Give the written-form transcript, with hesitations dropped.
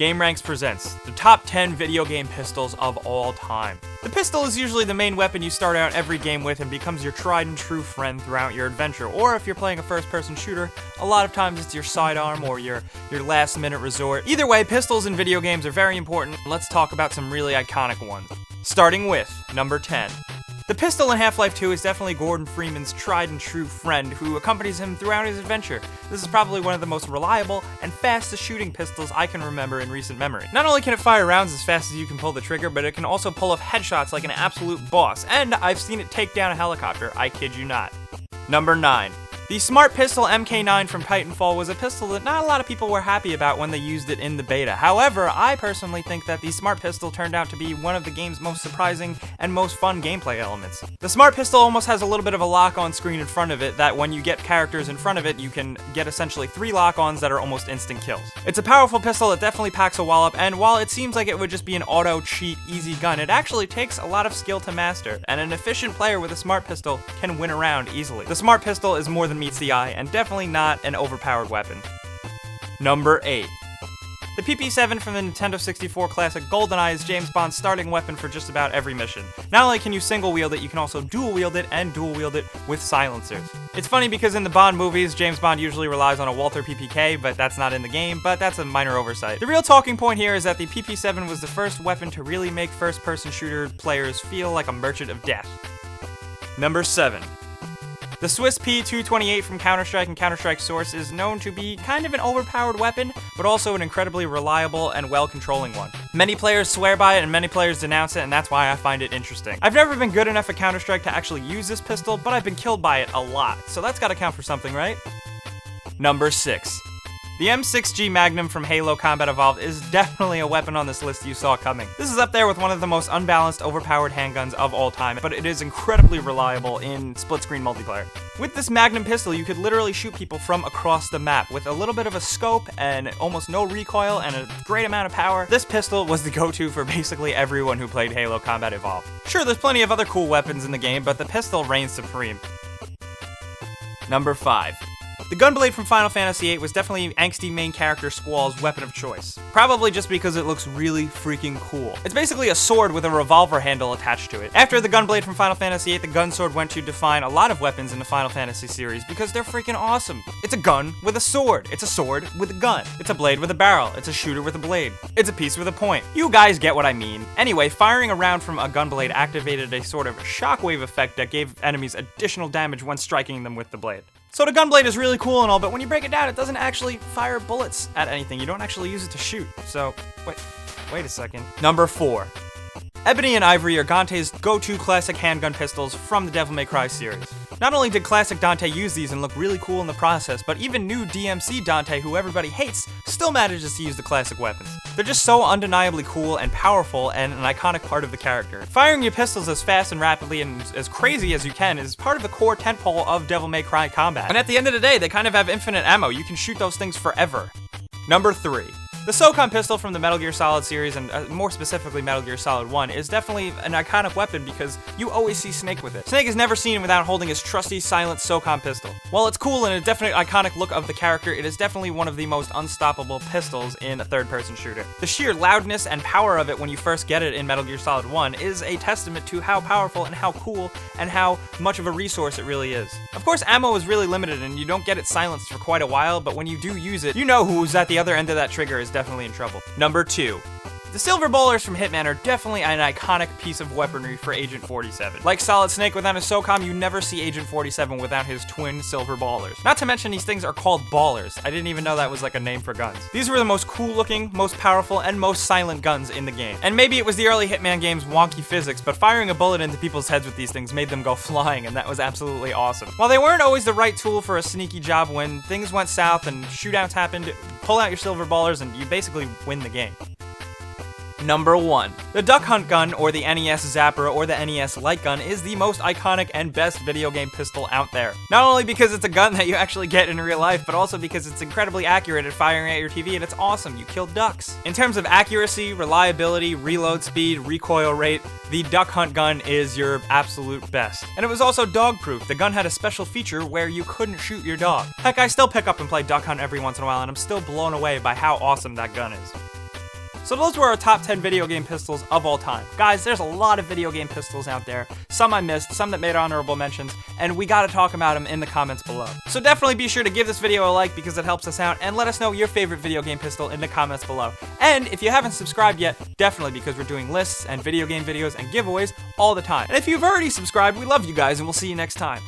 GameRanx presents the top 10 video game pistols of all time. The pistol is usually the main weapon you start out every game with and becomes your tried and true friend throughout your adventure. Or if you're playing a first-person shooter, a lot of times it's your sidearm or your last-minute resort. Either way, pistols in video games are very important. Let's talk about some really iconic ones. Starting with number 10. The pistol in Half-Life 2 is definitely Gordon Freeman's tried and true friend who accompanies him throughout his adventure. This is probably one of the most reliable and fastest shooting pistols I can remember in recent memory. Not only can it fire rounds as fast as you can pull the trigger, but it can also pull off headshots like an absolute boss, and I've seen it take down a helicopter, I kid you not. Number 9. The Smart Pistol MK9 from Titanfall was a pistol that not a lot of people were happy about when they used it in the beta. However, I personally think that the Smart Pistol turned out to be one of the game's most surprising and most fun gameplay elements. The Smart Pistol almost has a little bit of a lock-on screen in front of it that when you get characters in front of it, you can get essentially 3 lock-ons that are almost instant kills. It's a powerful pistol that definitely packs a wallop, and while it seems like it would just be an auto-cheat, easy gun, it actually takes a lot of skill to master, and an efficient player with a Smart Pistol can win a round easily. The Smart Pistol is more than meets the eye, and definitely not an overpowered weapon. Number 8. The PP7 from the Nintendo 64 classic GoldenEye is James Bond's starting weapon for just about every mission. Not only can you single wield it, you can also dual wield it and dual wield it with silencers. It's funny because in the Bond movies, James Bond usually relies on a Walther PPK, but that's not in the game, but that's a minor oversight. The real talking point here is that the PP7 was the first weapon to really make first-person shooter players feel like a merchant of death. Number 7. The Swiss P228 from Counter-Strike and Counter-Strike Source is known to be kind of an overpowered weapon, but also an incredibly reliable and well-controlling one. Many players swear by it and many players denounce it, and that's why I find it interesting. I've never been good enough at Counter-Strike to actually use this pistol, but I've been killed by it a lot, so that's gotta count for something, right? Number 6. The M6 G Magnum from Halo Combat Evolved is definitely a weapon on this list you saw coming. This is up there with one of the most unbalanced, overpowered handguns of all time, but it is incredibly reliable in split-screen multiplayer. With this Magnum pistol, you could literally shoot people from across the map. With a little bit of a scope and almost no recoil and a great amount of power, this pistol was the go-to for basically everyone who played Halo Combat Evolved. Sure, there's plenty of other cool weapons in the game, but the pistol reigns supreme. Number 5. The Gunblade from Final Fantasy VIII was definitely angsty main character Squall's weapon of choice. Probably just because it looks really freaking cool. It's basically a sword with a revolver handle attached to it. After the Gunblade from Final Fantasy VIII, the gun sword went to define a lot of weapons in the Final Fantasy series because they're freaking awesome. It's a gun with a sword. It's a sword with a gun. It's a blade with a barrel. It's a shooter with a blade. It's a piece with a point. You guys get what I mean. Anyway, firing a round from a Gunblade activated a sort of shockwave effect that gave enemies additional damage when striking them with the blade. So the Gunblade is really cool and all, but when you break it down, it doesn't actually fire bullets at anything. You don't actually use it to shoot. So, wait a second. Number 4. Ebony and Ivory are Dante's go-to classic handgun pistols from the Devil May Cry series. Not only did classic Dante use these and look really cool in the process, but even new DMC Dante, who everybody hates, still manages to use the classic weapons. They're just so undeniably cool and powerful and an iconic part of the character. Firing your pistols as fast and rapidly and as crazy as you can is part of the core tentpole of Devil May Cry combat. And at the end of the day, they kind of have infinite ammo. You can shoot those things forever. Number 3. The SOCOM pistol from the Metal Gear Solid series, and more specifically Metal Gear Solid 1, is definitely an iconic weapon because you always see Snake with it. Snake is never seen without holding his trusty, silent SOCOM pistol. While it's cool and a definite iconic look of the character, it is definitely one of the most unstoppable pistols in a third-person shooter. The sheer loudness and power of it when you first get it in Metal Gear Solid 1 is a testament to how powerful and how cool and how much of a resource it really is. Of course, ammo is really limited and you don't get it silenced for quite a while, but when you do use it, you know who's at the other end of that trigger is definitely in trouble. Number 2. The silver ballers from Hitman are definitely an iconic piece of weaponry for Agent 47. Like Solid Snake without his SOCOM, you never see Agent 47 without his twin silver ballers. Not to mention these things are called ballers. I didn't even know that was like a name for guns. These were the most cool looking, most powerful, and most silent guns in the game. And maybe it was the early Hitman game's wonky physics, but firing a bullet into people's heads with these things made them go flying, and that was absolutely awesome. While they weren't always the right tool for a sneaky job, when things went south and shootouts happened, pull out your silver ballers and you basically win the game. Number 1. The Duck Hunt gun, or the NES Zapper, or the NES Light Gun, is the most iconic and best video game pistol out there. Not only because it's a gun that you actually get in real life, but also because it's incredibly accurate at firing at your TV, and it's awesome. You kill ducks. In terms of accuracy, reliability, reload speed, recoil rate, the Duck Hunt gun is your absolute best. And it was also dog-proof. The gun had a special feature where you couldn't shoot your dog. Heck, I still pick up and play Duck Hunt every once in a while, and I'm still blown away by how awesome that gun is. So those were our top 10 video game pistols of all time. Guys, there's a lot of video game pistols out there. Some I missed, some that made honorable mentions, and we gotta talk about them in the comments below. So definitely be sure to give this video a like because it helps us out, and let us know your favorite video game pistol in the comments below. And if you haven't subscribed yet, definitely, because we're doing lists and video game videos and giveaways all the time. And if you've already subscribed, we love you guys, and we'll see you next time.